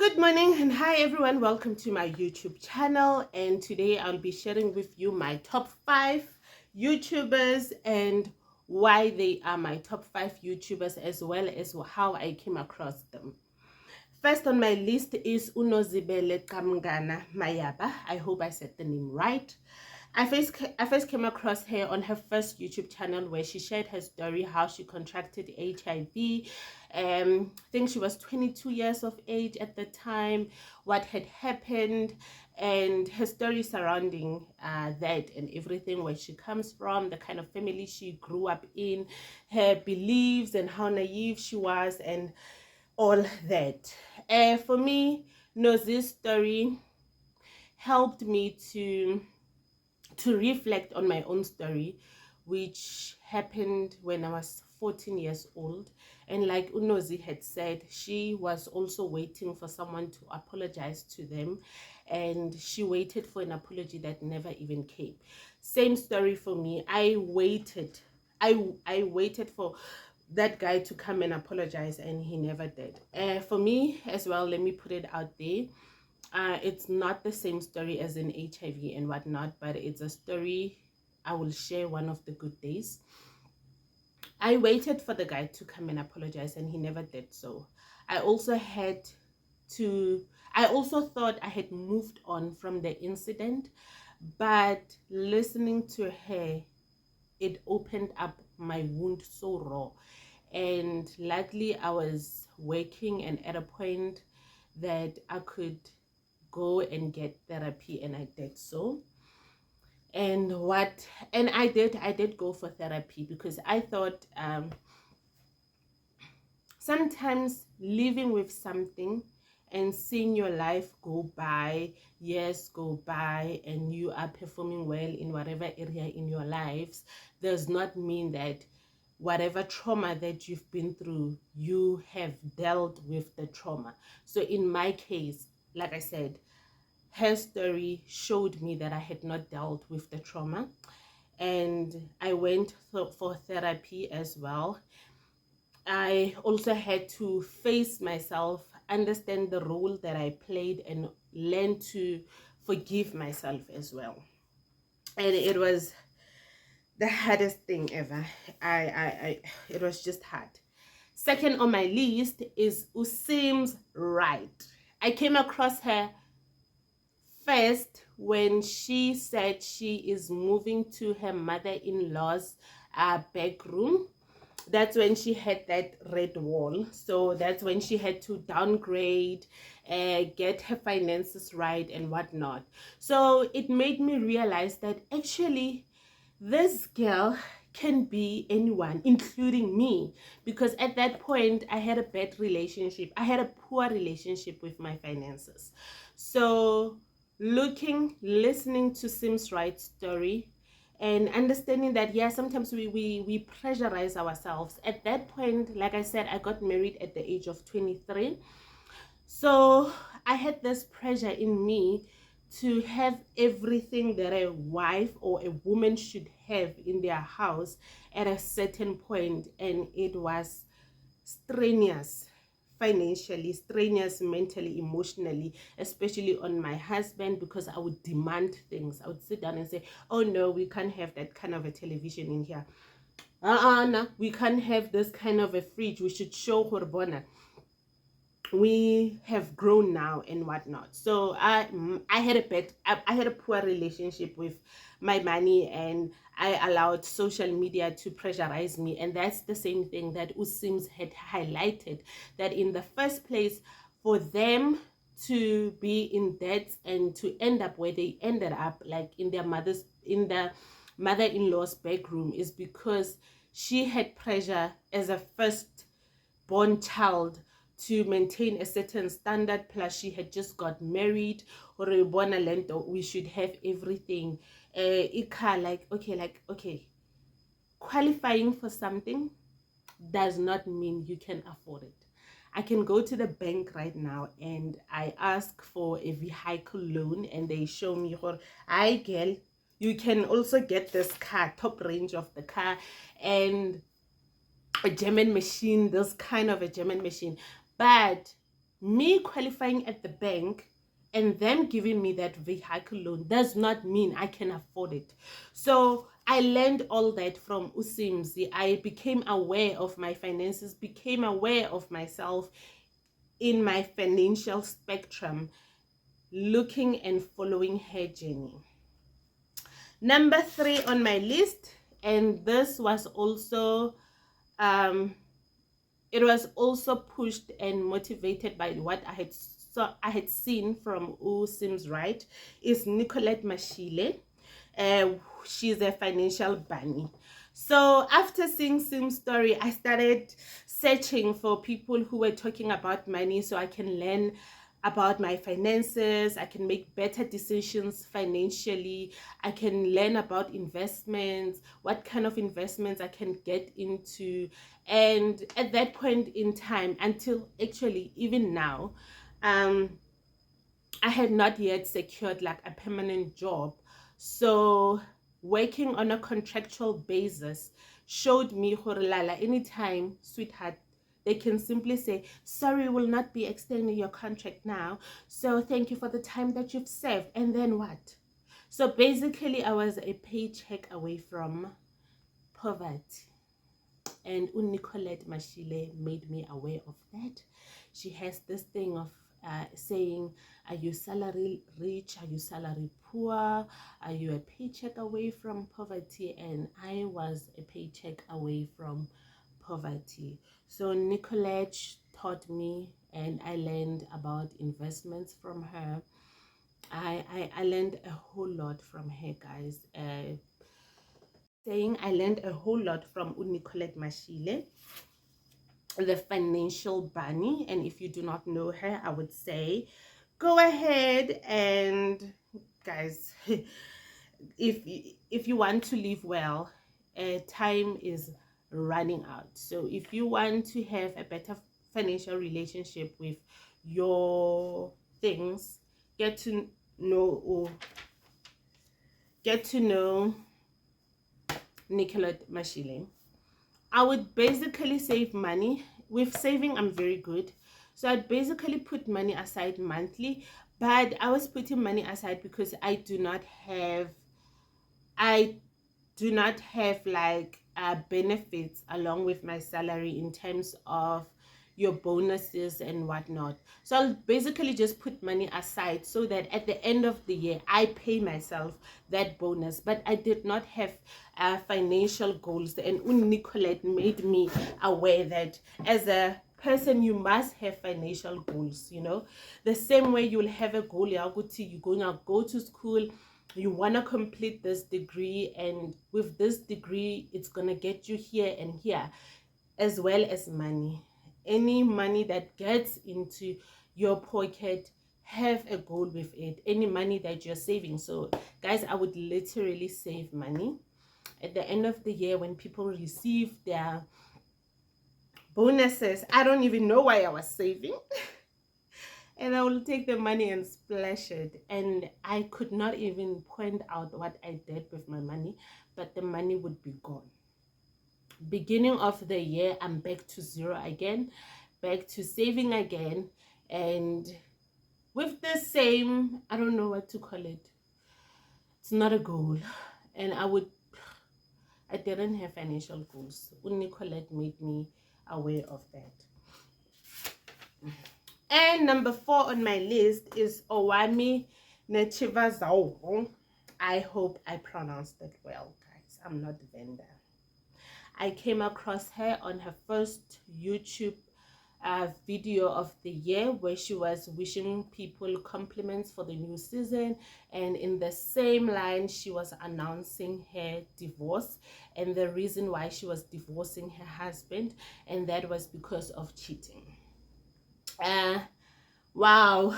Good morning and hi everyone, welcome to my YouTube channel, and today I'll be sharing with you my top 5 YouTubers and why they are my top 5 YouTubers, as well as how I came across them. First on my list is Unozibele Kamgana Mayaba. I hope I said the name right. I first came across her on her first YouTube channel where she shared her story, how she contracted HIV. I think she was 22 years of age at the time, what had happened, and her story surrounding that and everything, where she comes from, the kind of family she grew up in, her beliefs and how naive she was, and all that. For me, Nozi's story helped me to reflect on my own story, which happened when I was 14 years old. And like Unozi had said, she was also waiting for someone to apologize to them, and she waited for an apology that never even came. Same story for me. I waited for that guy to come and apologize, and he never did. For me as well, let me put it out there, it's not the same story as in HIV and whatnot, but it's a story I will share one of the good days. I waited for the guy to come and apologize, and he never did so. I also had I also thought I had moved on from the incident, but listening to her, it opened up my wound so raw. And luckily I was working and at a point that I could go and get therapy, and I did so. And I did go for therapy, because I thought sometimes living with something and seeing your life go by, years go by, and you are performing well in whatever area in your lives, does not mean that whatever trauma that you've been through, you have dealt with the trauma. So in my case, like I said, her story showed me that I had not dealt with the trauma, and I went for therapy as well. I also had to face myself, understand the role that I played, and learn to forgive myself as well. And it was the hardest thing ever. It was just hard. Second on my list is Usim's Right. I came across her first when she said she is moving to her mother-in-law's back room. That's when she had that red wall. So that's when she had to downgrade, get her finances right and whatnot. So it made me realize that actually this girl can be anyone, including me, because at that point I had a bad relationship. I had a poor relationship with my finances. So listening to Sim's Right story, and understanding that, yeah, sometimes we pressurize ourselves. At that point, like I said, I got married at the age of 23. So I had this pressure in me to have everything that a wife or a woman should have in their house at a certain point, and it was strenuous, financially strenuous, mentally, emotionally, especially on my husband, because I would demand things. I would sit down and say, oh no, we can't have that kind of a television in here. No, we can't have this kind of a fridge. We should show Horbona we have grown now and whatnot. So I had I had a poor relationship with my money, and I allowed social media to pressurize me. And that's the same thing that Usims had highlighted, that in the first place, for them to be in debt and to end up where they ended up, like in the mother-in-law's bedroom, is because she had pressure as a first born child to maintain a certain standard, plus she had just got married, or we should have everything. Like, qualifying for something does not mean you can afford it. I can go to the bank right now and I ask for a vehicle loan, and they show me, I girl, you can also get this car, top range of the car, and a German machine, this kind of a German machine. But me qualifying at the bank and them giving me that vehicle loan does not mean I can afford it. So I learned all that from Usimzi. I became aware of my finances, became aware of myself in my financial spectrum, looking and following her journey. Number 3 on my list, and this was also it was also pushed and motivated by what I had seen from Sims Right, is Nicolette Mashile. She's a financial bunny. So after seeing Sim's story, I started searching for people who were talking about money so I can learn about my finances. I can make better decisions financially. I can learn about investments, what kind of investments I can get into. And at that point in time, until actually even now, I had not yet secured like a permanent job. So working on a contractual basis showed me, Lala, anytime, sweetheart, they can simply say, sorry, will not be extending your contract now. So thank you for the time that you've served. And then what? So basically, I was a paycheck away from poverty. And Nicolette Mashile made me aware of that. She has this thing of saying, are you salary rich? Are you salary poor? Are you a paycheck away from poverty? And I was a paycheck away from poverty. So Nicolette taught me, and I learned about investments from her. I learned a whole lot from her, guys. Saying I learned a whole lot from Nicolette Mashile, the financial bunny. And if you do not know her, I would say go ahead and, guys, if you want to live well, time is running out. So if you want to have a better financial relationship with your things, get to know Nicolette Mashile. I would basically save money. With saving, I'm very good. So I'd basically put money aside monthly, but I was putting money aside because I do not have like benefits along with my salary in terms of your bonuses and whatnot. So I'll basically just put money aside so that at the end of the year I pay myself that bonus. But I did not have financial goals, and Nicolette made me aware that as a person you must have financial goals. The same way you'll have a goal, you're gonna go to school, you want to complete this degree, and with this degree it's going to get you here and here, as well as money. Any money that gets into your pocket, have a goal with it. Any money that you're saving. So guys, I would literally save money at the end of the year when people receive their bonuses. I don't even know why I was saving. And I will take the money and splash it. And I could not even point out what I did with my money, but the money would be gone. Beginning of the year, I'm back to zero again, back to saving again. And with the same, I don't know what to call it. It's not a goal. And I didn't have financial goals. Nicolette made me aware of that. And number 4 on my list is Owami Nechivazao. I hope I pronounced it well, guys. I'm not a vendor. I came across her on her first YouTube video of the year where she was wishing people compliments for the new season, and in the same line she was announcing her divorce and the reason why she was divorcing her husband, and that was because of cheating. Wow.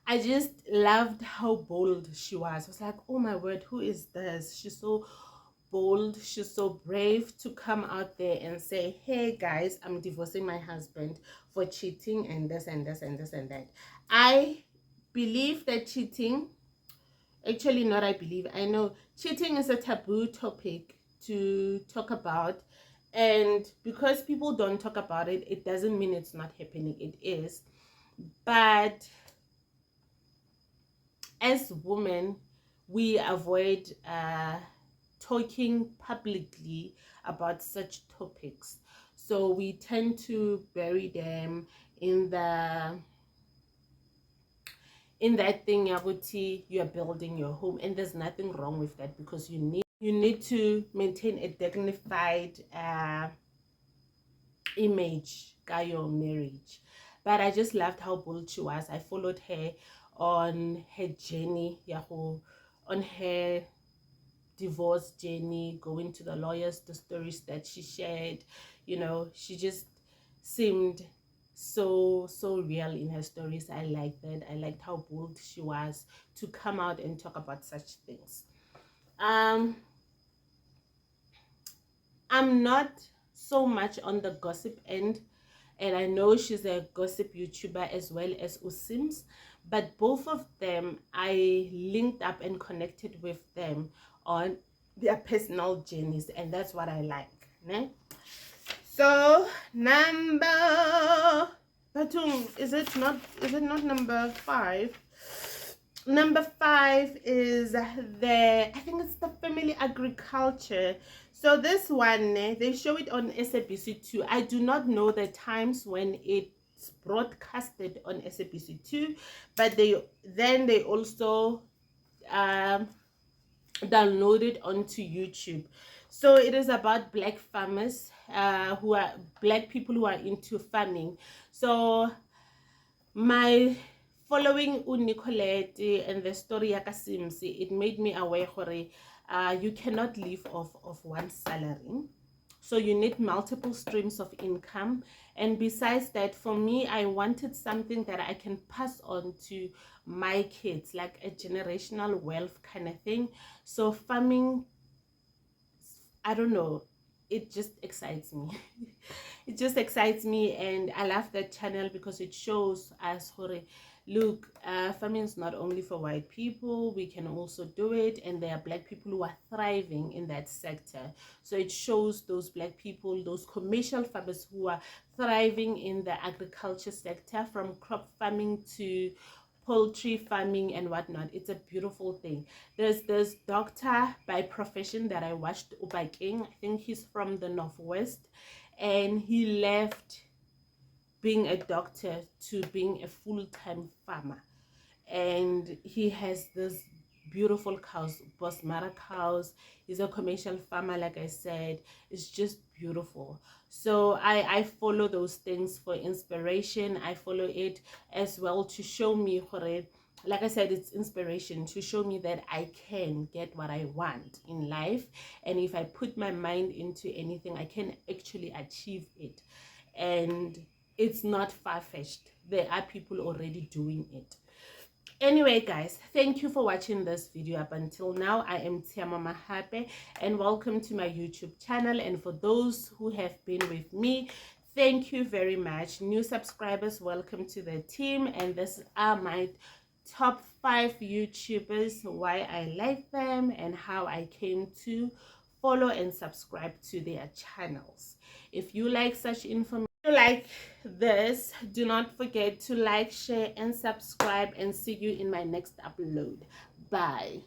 I just loved how bold she was. I was like, oh my word, who is this? She's so bold, she's so brave to come out there and say, hey guys, I'm divorcing my husband for cheating and this and this and this and that. I believe that cheating, actually not I believe, I know cheating is a taboo topic to talk about, and because people don't talk about it, it doesn't mean it's not happening. It is. But as women, we avoid talking publicly about such topics. So we tend to bury them in the in that thing, Yaguti, you are building your home, and there's nothing wrong with that, because you need to maintain a dignified image by your marriage. But I just loved how bold she was. I followed her on her journey, Yahoo, on her divorce journey, going to the lawyers, the stories that she shared. You know, she just seemed so real in her stories. I liked that. I liked how bold she was to come out and talk about such things. I'm not so much on the gossip end, and I know she's a gossip YouTuber as well as Usims, but both of them, I linked up and connected with them on their personal journeys, and that's what I like. Ne? So number Batum, is it not number 5? Number 5 is I think it's the family agriculture. So this one, they show it on SABC2. I do not know the times when it's broadcasted on SABC2, but they also um, download it onto YouTube. So it is about black farmers, who are black people who are into farming. So my following Nicolette and the story Yaka Simsi, it made me aware you cannot live off of one salary. So you need multiple streams of income. And besides that, for me, I wanted something that I can pass on to my kids, like a generational wealth kind of thing. So farming, I don't know, it just excites me. It just excites me, and I love that channel because it shows us, look, farming is not only for white people, we can also do it, and there are black people who are thriving in that sector. So it shows those black people, those commercial farmers who are thriving in the agriculture sector, from crop farming to poultry farming and whatnot. It's a beautiful thing. There's this doctor by profession that I watched, Uba King. I think he's from the Northwest, and he left being a doctor to being a full-time farmer, and he has this beautiful cows, Bosmara cows. He's a commercial farmer, like I said. It's just beautiful. So I follow those things for inspiration. I follow it as well to show me, like I said, it's inspiration to show me that I can get what I want in life, and if I put my mind into anything, I can actually achieve it. And it's not far-fetched. There are people already doing it. Anyway, guys, thank you for watching this video up until now. I am Tiama Mahape, and welcome to my YouTube channel. And for those who have been with me, thank you very much. New subscribers, welcome to the team. And these are my top 5 YouTubers, why I like them, and how I came to follow and subscribe to their channels. If you like such information, like this, do not forget to like, share, and subscribe, and see you in my next upload. Bye.